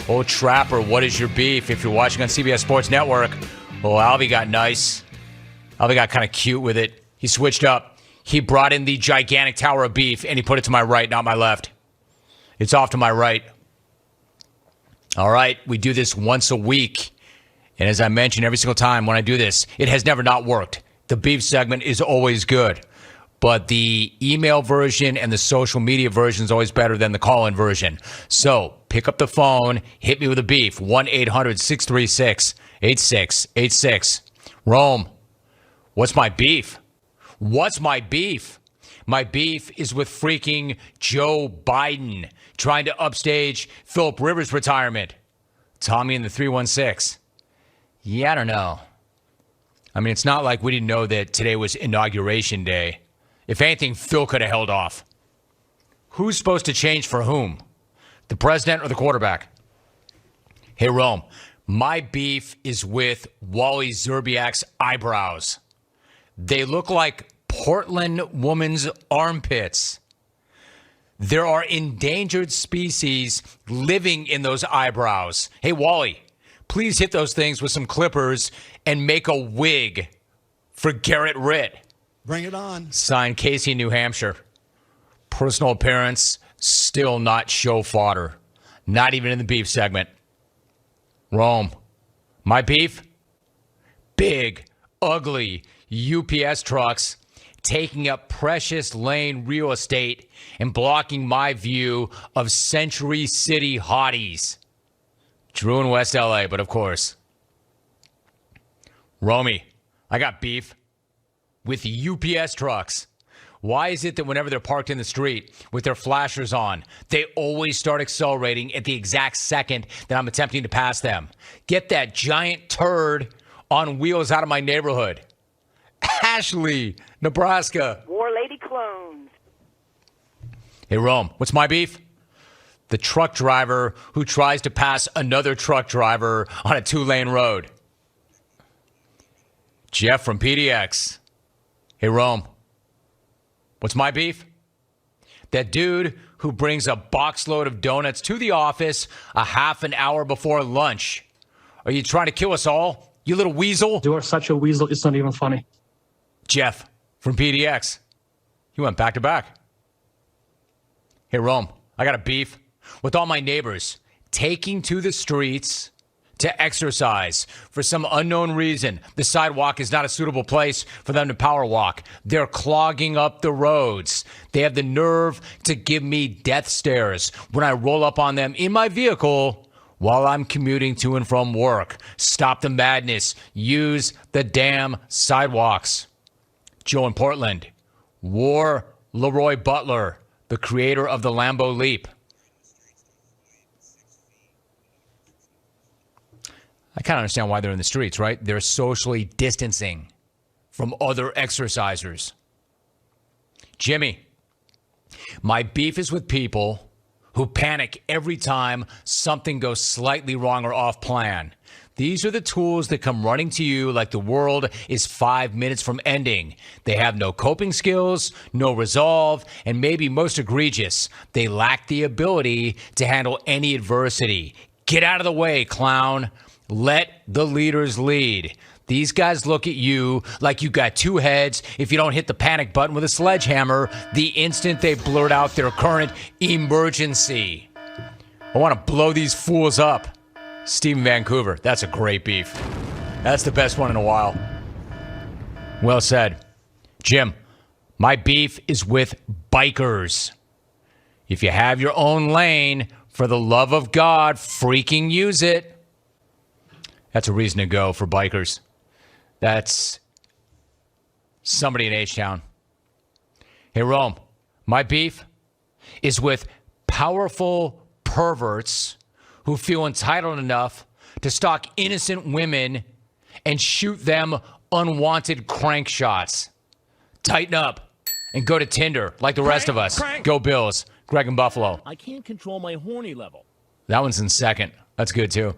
Oh, Trapper, what is your beef? If you're watching on CBS Sports Network, Albie got nice. Albie got kind of cute with it. He switched up. He brought in the gigantic tower of beef, and he put it to my right, not my left. It's off to my right. All right, we do this once a week. And as I mentioned every single time when I do this, it has never not worked. The beef segment is always good. But the email version and the social media version is always better than the call-in version. So pick up the phone, hit me with a beef, 1-800-636-8686. Rome, what's my beef? What's my beef? My beef is with freaking Joe Biden trying to upstage Phillip Rivers' retirement. Tommy in the 316. Yeah, I don't know. I mean, it's not like we didn't know that today was Inauguration Day. If anything, Phil could have held off. Who's supposed to change for whom? The president or the quarterback? Hey, Rome, my beef is with Wally Zerbiak's eyebrows. They look like Portland woman's armpits. There are endangered species living in those eyebrows. Hey, Wally, please hit those things with some clippers and make a wig for Garrett Ritt. Bring it on. Signed, Casey, New Hampshire. Personal appearance, still not show fodder. Not even in the beef segment. Rome, my beef? Big, ugly UPS trucks taking up precious lane real estate and blocking my view of Century City hotties. Drew in West LA, but of course. Romy, I got beef with UPS trucks. Why is it that whenever they're parked in the street with their flashers on, they always start accelerating at the exact second that I'm attempting to pass them? Get that giant turd on wheels out of my neighborhood. Ashely, Nebraska. War Lady clones. Hey, Rome, what's my beef? The truck driver who tries to pass another truck driver on a 2-lane road. Jeff from PDX. Hey, Rome, what's my beef? That dude who brings a box load of donuts to the office a half an hour before lunch. Are you trying to kill us all, you little weasel? You are such a weasel, it's not even funny. Jeff from PDX. He went back to back. Hey, Rome, I got a beef with all my neighbors taking to the streets to exercise. For some unknown reason, the sidewalk is not a suitable place for them to power walk. They're clogging up the roads. They have the nerve to give me death stares when I roll up on them in my vehicle while I'm commuting to and from work. Stop the madness. Use the damn sidewalks. Joe in Portland. War Leroy Butler, the creator of the Lambeau Leap. I kind of understand why they're in the streets, right? They're socially distancing from other exercisers. Jimmy, my beef is with people who panic every time something goes slightly wrong or off plan. These are the tools that come running to you like the world is 5 minutes from ending. They have no coping skills, no resolve, and maybe most egregious, they lack the ability to handle any adversity. Get out of the way, clown. Let the leaders lead. These guys look at you like you got two heads if you don't hit the panic button with a sledgehammer the instant they blurt out their current emergency. I want to blow these fools up. Steve in Vancouver. That's a great beef. That's the best one in a while. Well said. Jim, my beef is with bikers. If you have your own lane, for the love of God, freaking use it. That's a reason to go for bikers. That's somebody in H-Town. Hey, Rome, my beef is with powerful perverts who feel entitled enough to stalk innocent women and shoot them unwanted crank shots. Tighten up and go to Tinder like the rest of us. Go Bills. Greg in Buffalo. I can't control my horny level. That one's in second. That's good, too.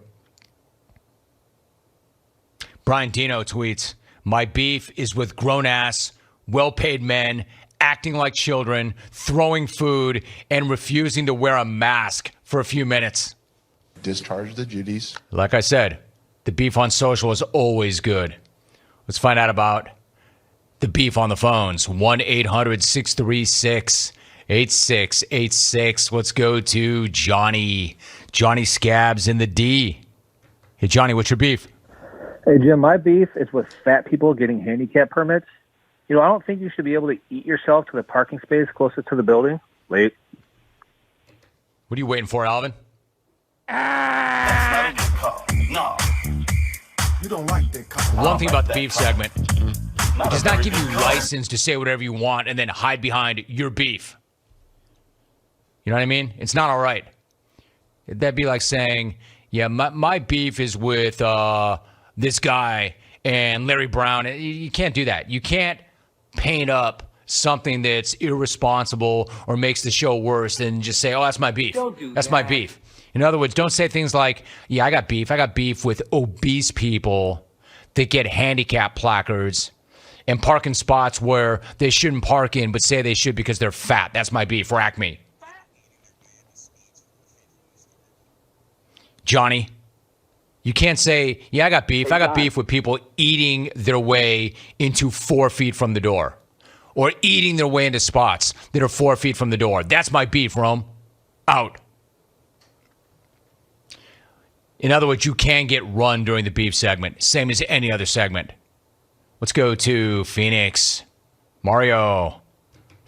Brian Dino tweets, my beef is with grown-ass, well-paid men acting like children, throwing food, and refusing to wear a mask for a few minutes. discharge the duties. Like I said, the beef on social is always good. Let's find out about the beef on the phones. 1-800-636-8686. Let's go to Johnny. Johnny Scabs in the D. Hey, Johnny, what's your beef? Hey, Jim, my beef is with fat people getting handicap permits. I don't think you should be able to eat yourself to the parking space closest to the building. Wait. What are you waiting for, Alvin? That's not a good call. No. You don't like that call. One thing about the beef segment, it does not give you license to say whatever you want and then hide behind your beef. You know what I mean? It's not all right. That'd be like saying, yeah, my beef is with this guy and Larry Brown. You can't do that. You can't paint up something that's irresponsible or makes the show worse and just say, oh, that's my beef. That's my beef. In other words, don't say things like, yeah, I got beef. I got beef with obese people that get handicap placards and park in spots where they shouldn't park in but say they should because they're fat. That's my beef. Rack me. Johnny, you can't say, yeah, I got beef. I got beef with people eating their way into 4 feet from the door or eating their way into spots that are 4 feet from the door. That's my beef, Rome. Out. In other words, you can get run during the beef segment, same as any other segment. Let's go to Phoenix. Mario,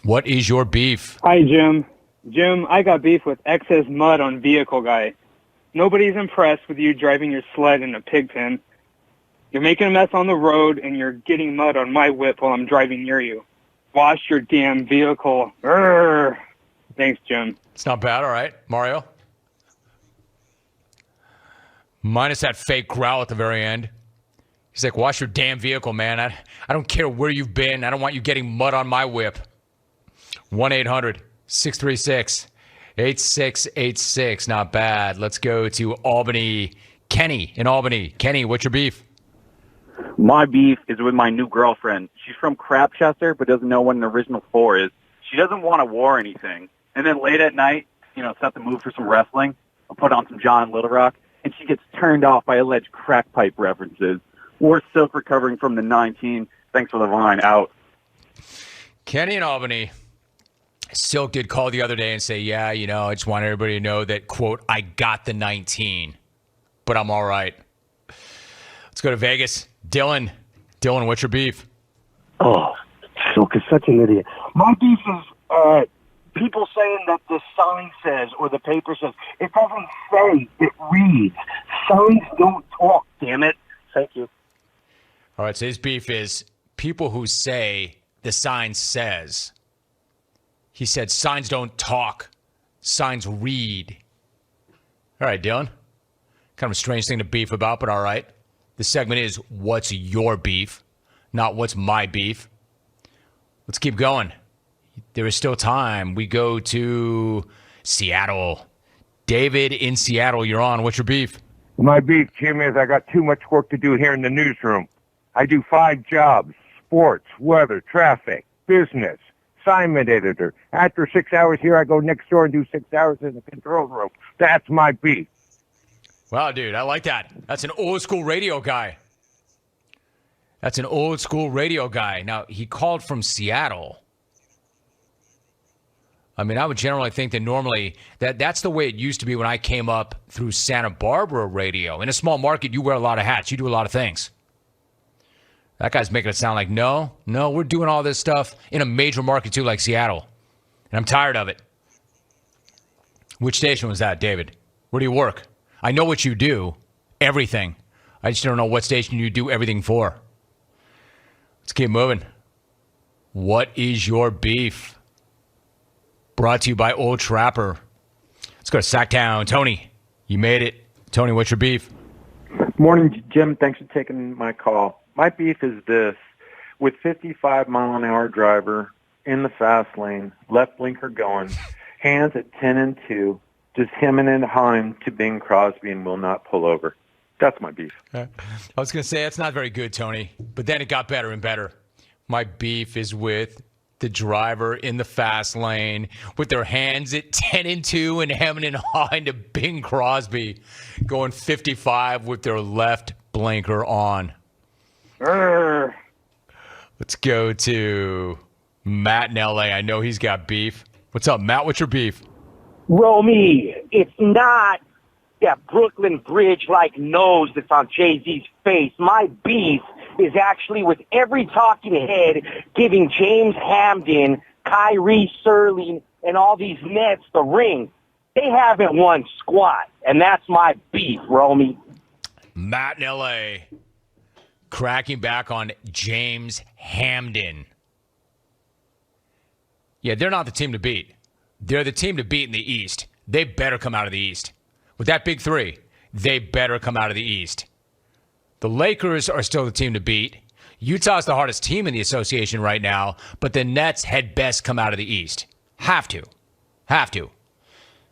what is your beef? Hi, Jim. Jim, I got beef with excess mud on vehicle guy. Nobody's impressed with you driving your sled in a pig pen. You're making a mess on the road, and you're getting mud on my whip while I'm driving near you. Wash your damn vehicle. Urgh. Thanks, Jim. It's not bad, all right. Mario? Minus that fake growl at the very end. He's like, wash your damn vehicle, man. I don't care where you've been. I don't want you getting mud on my whip. 1-800-636-8686. Not bad. Let's go to Albany. Kenny in Albany. Kenny, what's your beef? My beef is with my new girlfriend. She's from Crapchester, but doesn't know what an original 4 is. She doesn't want to war anything. And then late at night, set the mood for some wrestling. I'll put on some John Little Rock, and she gets turned off by alleged crack pipe references. Or Silk recovering from the 19. Thanks for the line. Out. Kenny in Albany. Silk did call the other day and say, yeah, I just want everybody to know that, quote, I got the 19, but I'm all right. Let's go to Vegas. Dylan, what's your beef? Oh, Silk is such an idiot. My beef is people saying that the sign says or the paper says. It doesn't say. It reads. Signs don't talk, damn it. Thank you. All right, so his beef is people who say the sign says. He said signs don't talk. Signs read. All right, Dylan. Kind of a strange thing to beef about, but all right. The segment is what's your beef, not what's my beef. Let's keep going. There is still time. We go to Seattle. David in Seattle, you're on. What's your beef? My beef, Jim, is I got too much work to do here in the newsroom. I do 5 jobs: sports, weather, traffic, business, assignment editor. After 6 hours here, I go next door and do 6 hours in the control room. That's my beef. Wow, dude, I like that. That's an old school radio guy. Now, he called from Seattle. I mean, I would generally think that normally that's the way it used to be when I came up through Santa Barbara radio. In a small market, you wear a lot of hats. You do a lot of things. That guy's making it sound like, no, we're doing all this stuff in a major market too, like Seattle. And I'm tired of it. Which station was that, David? Where do you work? I know what you do. Everything. I just don't know what station you do everything for. Let's keep moving. What is your beef? Brought to you by Old Trapper. Let's go to Sacktown. Tony, you made it. Tony, what's your beef? Morning, Jim. Thanks for taking my call. My beef is this. With 55-mile-an-hour driver in the fast lane, left blinker going, hands at 10 and 2, just hemming and hawing to Bing Crosby and will not pull over. That's my beef. I was going to say, that's not very good, Tony. But then it got better and better. My beef is with the driver in the fast lane with their hands at 10 and 2 and hemming and hawing to Bing Crosby going 55 with their left blinker on. Let's go to Matt in LA. I know he's got beef. What's up, Matt? What's your beef? Romy, it's not that Brooklyn Bridge-like nose that's on Jay-Z's face. My beef is actually with every talking head giving James Hamden, Kyrie Sterling, and all these Nets the ring. They haven't won squat, and that's my beef, Romy. Matt in L.A. cracking back on James Hamden. Yeah, they're not the team to beat. They're the team to beat in the East. They better come out of the East. With that big three, they better come out of the East. The Lakers are still the team to beat. Utah's the hardest team in the association right now, but the Nets had best come out of the East. Have to.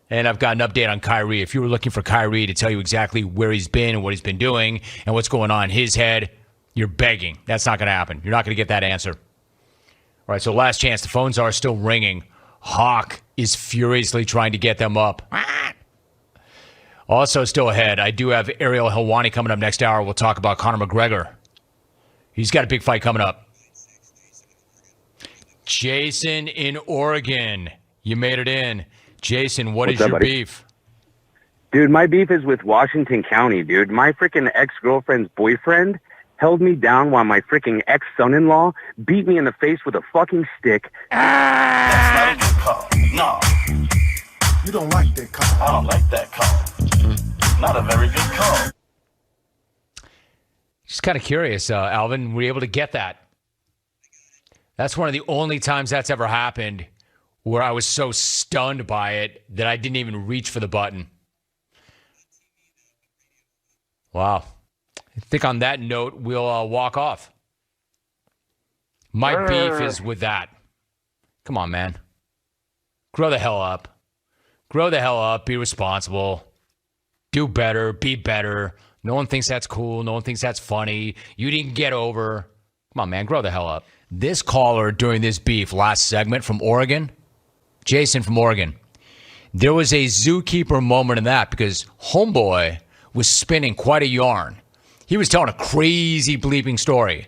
And I've got an update on Kyrie. If you were looking for Kyrie to tell you exactly where he's been and what he's been doing and what's going on in his head, you're begging. That's not going to happen. You're not going to get that answer. All right, so last chance. The phones are still ringing. Hawk is furiously trying to get them up. Also still ahead, I do have Ariel Helwani coming up next hour. We'll talk about Conor McGregor. He's got a big fight coming up. Jason in Oregon. You made it in. Jason, what's your beef? Dude, my beef is with Washington County, dude. My freaking ex-girlfriend's boyfriend held me down while my freaking ex-son-in-law beat me in the face with a fucking stick. That's not a good call. No. You don't like that call. I don't like that call. Not a very good call. Just kind of curious, Alvin, were you able to get that? That's one of the only times that's ever happened where I was so stunned by it that I didn't even reach for the button. Wow. I think on that note, we'll walk off. My beef is with that. Come on, man. Grow the hell up. Grow the hell up. Be responsible. Do better. Be better. No one thinks that's cool. No one thinks that's funny. You didn't get over. Come on, man. Grow the hell up. This caller during this beef last segment from Oregon, Jason from Oregon, there was a zookeeper moment in that because homeboy was spinning quite a yarn. He was telling a crazy bleeping story.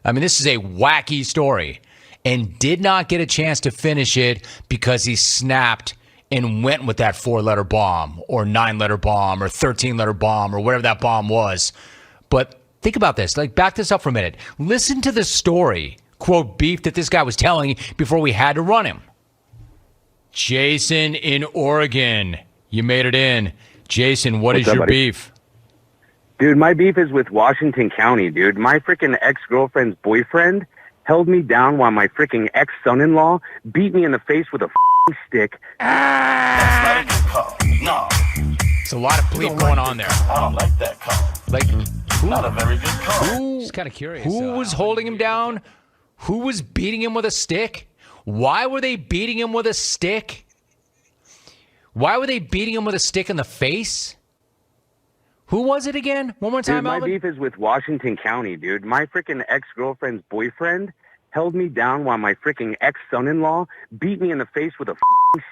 I mean, this is a wacky story and did not get a chance to finish it because he snapped and went with that 4-letter bomb or 9-letter bomb or 13-letter bomb or whatever that bomb was. But think about this. Like, back this up for a minute. Listen to the story, quote, beef that this guy was telling before we had to run him. Jason in Oregon. You made it in. Jason, what's your beef? Dude, my beef is with Washington County, dude. My freaking ex-girlfriend's boyfriend held me down while my freaking ex-son-in-law beat me in the face with a stick. That's not a good call. No. It's a lot of bleep going on there. I don't like that call. Like, who? Not a very good call. Just kind of curious. Who was holding him down? Who was beating him with a stick? Why were they beating him with a stick? Why were they beating him with a stick in the face? Who was it again? One more time, dude, my Alvin? beef is with Washington County, dude. My freaking ex-girlfriend's boyfriend held me down while my freaking ex-son-in-law beat me in the face with a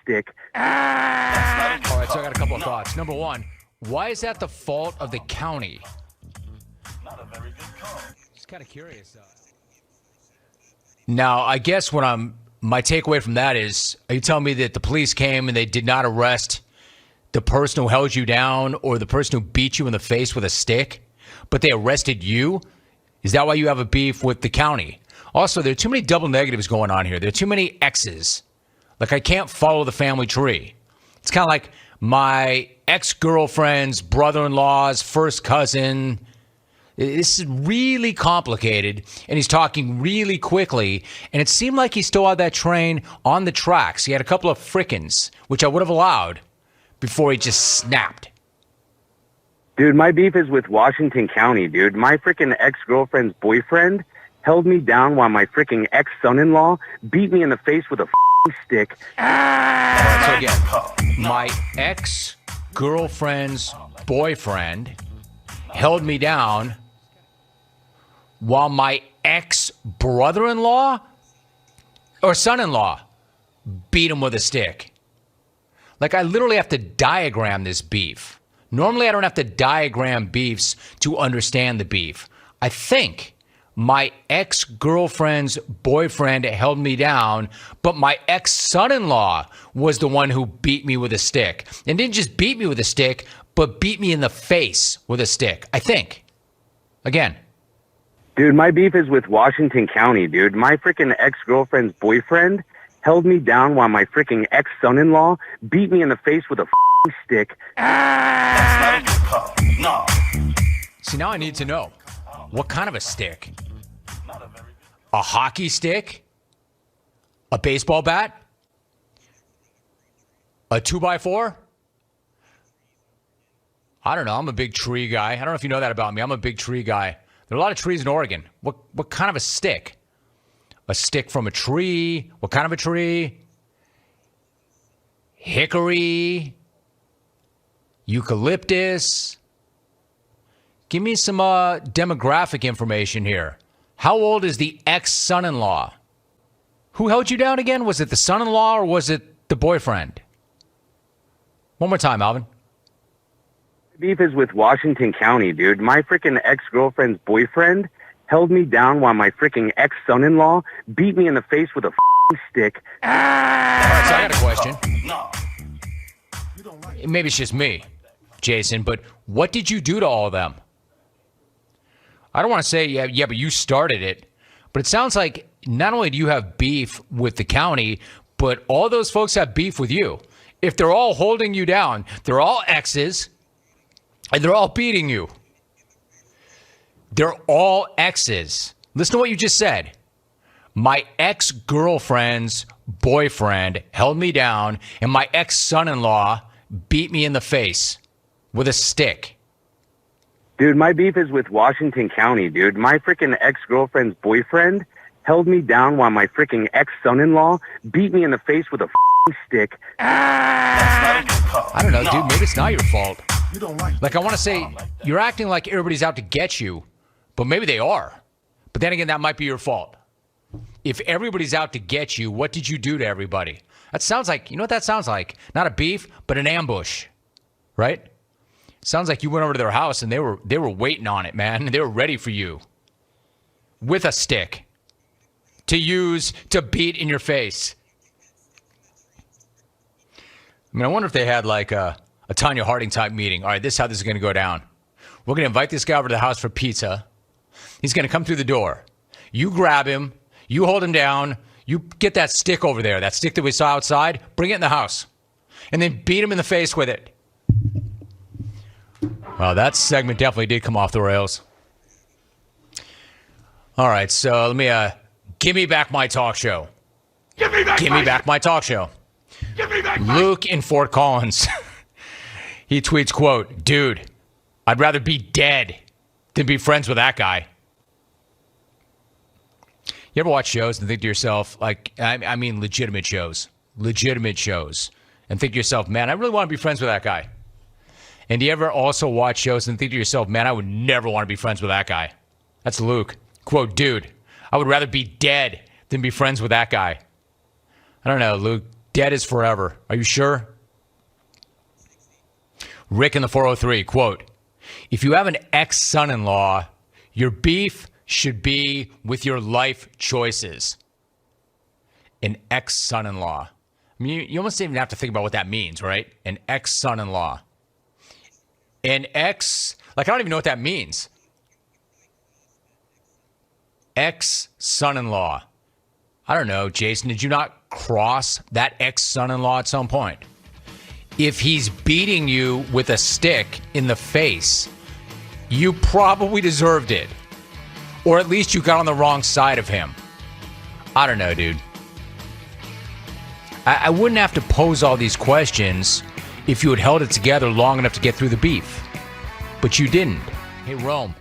stick. All right, so I got a couple of thoughts. Number one, why is that the fault of the county? Not a very good call. Just kind of curious. Now, I guess my takeaway from that is, are you telling me that the police came and they did not arrest the person who held you down or the person who beat you in the face with a stick, but they arrested you? Is that why you have a beef with the county? Also, there are too many double negatives going on here. There are too many X's. Like, I can't follow the family tree. It's kind of like my ex-girlfriend's brother-in-law's first cousin. This is really complicated, and he's talking really quickly, and it seemed like he still had that train on the tracks. He had a couple of frickins, which I would have allowed, before he just snapped. Dude, my beef is with Washington County, dude. My freaking ex-girlfriend's boyfriend held me down while my freaking ex-son-in-law beat me in the face with a stick. So again, my ex-girlfriend's boyfriend held me down while my ex-brother-in-law or son-in-law beat him with a stick. Like, I literally have to diagram this beef. Normally, I don't have to diagram beefs to understand the beef. I think my ex-girlfriend's boyfriend held me down, but my ex-son-in-law was the one who beat me with a stick. And didn't just beat me with a stick, but beat me in the face with a stick, I think. Again. Dude, my beef is with Washington County, dude. My freaking ex-girlfriend's boyfriend held me down while my freaking ex-son-in-law beat me in the face with a stick. That's not a good call. No. See, now I need to know. What kind of a stick? A hockey stick? A baseball bat? A 2x4? I don't know. I'm a big tree guy. I don't know if you know that about me. I'm a big tree guy. There are a lot of trees in Oregon. What kind of a stick? A stick from a tree? What kind of a tree? Hickory? Eucalyptus? Give me some demographic information here. How old is the ex-son-in-law? Who held you down again? Was it the son-in-law or was it the boyfriend? One more time, Alvin. Beef is with Washington County, dude. My freaking ex-girlfriend's boyfriend held me down while my freaking ex-son-in-law beat me in the face with a stick. All right, so I got a question. Maybe it's just me, Jason, but what did you do to all of them? I don't want to say, yeah, but you started it. But it sounds like not only do you have beef with the county, but all those folks have beef with you. If they're all holding you down, they're all exes, and they're all beating you. They're all exes. Listen to what you just said. My ex-girlfriend's boyfriend held me down, and my ex-son-in-law beat me in the face with a stick. Dude, my beef is with Washington County, dude. My freaking ex-girlfriend's boyfriend held me down while my freaking ex-son-in-law beat me in the face with a stick. I don't know, dude. Maybe it's not your fault. Like, I want to say, you're acting like everybody's out to get you, but maybe they are. But then again, that might be your fault. If everybody's out to get you, what did you do to everybody? That sounds like, you know what that sounds like? Not a beef, but an ambush, right? Sounds like you went over to their house and they were waiting on it, man. They were ready for you with a stick to use to beat in your face. I mean, I wonder if they had like a Tanya Harding type meeting. All right, this is how this is going to go down. We're going to invite this guy over to the house for pizza. He's going to come through the door. You grab him. You hold him down. You get that stick over there, that stick that we saw outside. Bring it in the house. And then beat him in the face with it. Well, that segment definitely did come off the rails. All right, so let me, give me back my talk show. Give me back my talk show. Luke in Fort Collins. He tweets, quote, dude, I'd rather be dead than be friends with that guy. You ever watch shows and think to yourself, like, I mean legitimate shows, and think to yourself, man, I really want to be friends with that guy. And do you ever also watch shows and think to yourself, man, I would never want to be friends with that guy? That's Luke. Quote, dude, I would rather be dead than be friends with that guy. I don't know, Luke. Dead is forever. Are you sure? Rick in the 403, quote, if you have an ex-son-in-law, your beef should be with your life choices. An ex-son-in-law. I mean, you almost even have to think about what that means, right? An ex-son-in-law. An ex, like, I don't even know what that means. Ex-son-in-law. I don't know, Jason, did you not cross that ex-son-in-law at some point? If he's beating you with a stick in the face, you probably deserved it. Or at least you got on the wrong side of him. I don't know, dude. I wouldn't have to pose all these questions if you had held it together long enough to get through the beef. But you didn't. Hey, Rome,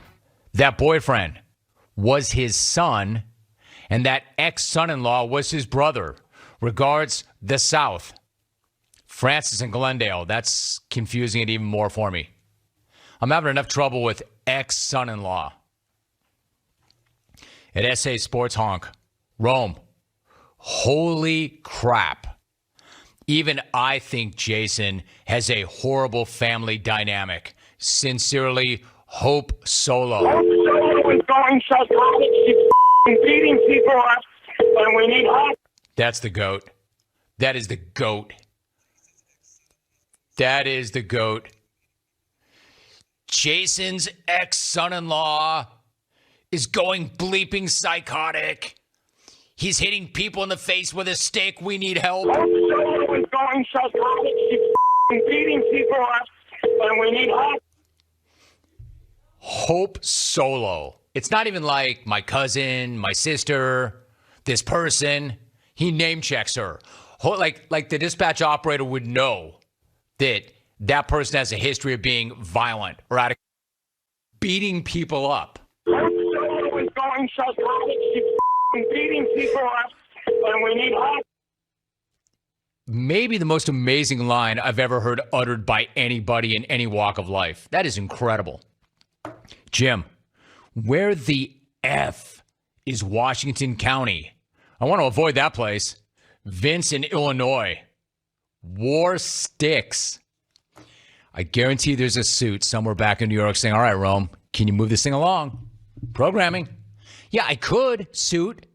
that boyfriend was his son, and that ex-son-in-law was his brother. Regards, the South. Francis and Glendale. That's confusing it even more for me. I'm having enough trouble with ex-son-in-law. At SA Sports Honk, Rome, Holy crap. Even I think Jason has a horrible family dynamic. Sincerely, Hope Solo. Hope Solo is going psychotic. She's beating people up, and we need help. That's the GOAT. That is the GOAT. That is the GOAT. Jason's ex-son-in-law is going bleeping psychotic. He's hitting people in the face with a stick. We need help. Hope Solo is going psychotic. She's beating people up, and we need help. Hope Solo. It's not even like my cousin, my sister, this person. He name checks her. Like the dispatch operator would know that person has a history of being violent or out of beating people up. Hope Solo is going psychotic. She's beating people up, and we need help. Maybe the most amazing line I've ever heard uttered by anybody in any walk of life. That is incredible. Jim, where the F is Washington County? I want to avoid that place. Vince in Illinois. War sticks. I guarantee there's a suit somewhere back in New York saying, all right, Rome, can you move this thing along? Programming. Yeah, I could, suit.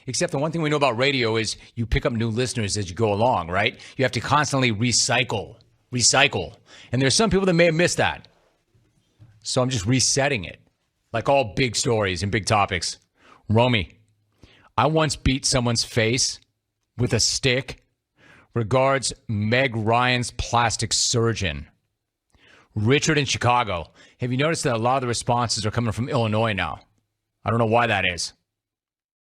Except the one thing we know about radio is you pick up new listeners as you go along, right? You have to constantly recycle. And there's some people that may have missed that. So I'm just resetting it. Like all big stories and big topics. Romy, I once beat someone's face with a stick. Regards, Meg Ryan's plastic surgeon. Richard in Chicago. Have you noticed that a lot of the responses are coming from Illinois now? I don't know why that is.